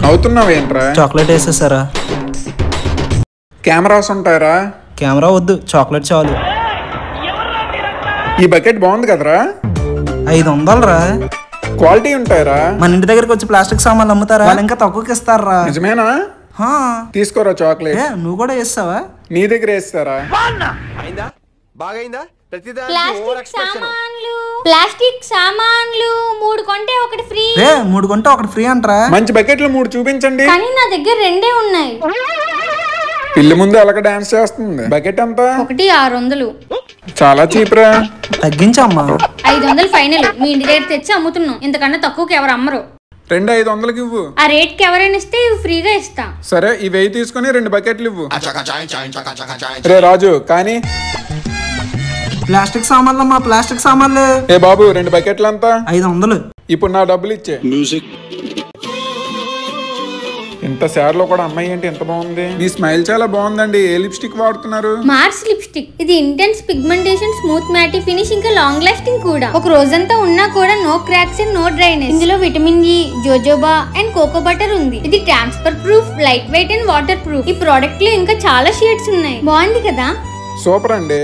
నవ్వుతున్నావేంట్రా? Chocolate వేసేసారా? Cameras ఉంటాయరా? Camera వద్దు, chocolate చాలు. ఈ బకెట్ బాగుంది కదరా? 500 రా. క్వాలిటీ ఉంటాయరా? మన ఇంటి దగ్గరికి వచ్చి ప్లాస్టిక్ సామాన్లు అమ్ముతారా? వాళ్ళు ఇంకా తక్కువకి ఇస్తారా? నిజమేనా? తీసుకోరా చాక్లెట్. నువ్వు కూడా వేస్తావా? నీ దగ్గర వేస్తారా? ప్లాస్టిక్ సామాన్లు 3 కొంటే 1 ఫ్రీ. 3 కొంటే 1 ఫ్రీ అంటరా? మంచి బకెట్లు 3 చూపించండి. కానీ నా దగ్గర 2 ఉన్నాయి. పిల్లి ముందు ఎలాగ డాన్స్ చేస్తుంది. బకెట్ ఎంత? 1 600. చాలా చీప్ రా. తగ్గించమ్మా. 500 ఫైనల్. మీ ఇంటి దగ్గర తెచ్చి అమ్ముతున్నాం. ఇంతకన్నా తక్కువకి ఎవరు అమ్మరు. 2 500కి ఇవ్వు. ఆ రేట్ కి ఎవరైనా ఇస్తే ఇవి ఫ్రీగా ఇస్తా. సరే, ఇవి 1000 తీసుకుని 2 బకెట్లు ఇవ్వు. రే రాజు, కానీ ప్లాస్టిక్ సామాన్లు అమ్మా, ప్లాస్టిక్ సామాన్లు. ఏ బాబు, 2 బకెట్లు ఎంత? 500. ఇప్పుడు నా డబ్బులు ఇచ్చే. ఇంత సార్ లో కూడా అమ్మాయి ఏంటి ఎంత బాగుంది. మీ స్మైల్ చాలా బాగుందండి. ఏ లిప్స్టిక్ వాడుతున్నారు? Mars lipstick. ఇది intense pigmentation, smooth matte finish, ఇంకా లాంగ్ లాస్టింగ్ కూడా. ఒక రోజంతా ఉన్నా కూడా no cracks and no dryness. ఇందులో vitamin E, jojoba and cocoa butter ఉంది. ఇది transfer proof, light weight and water proof. ఈ ప్రోడక్ట్ లో ఇంకా చాలా షేడ్స్ ఉన్నాయి. బాగుంది కదా? సూపర్ అండి.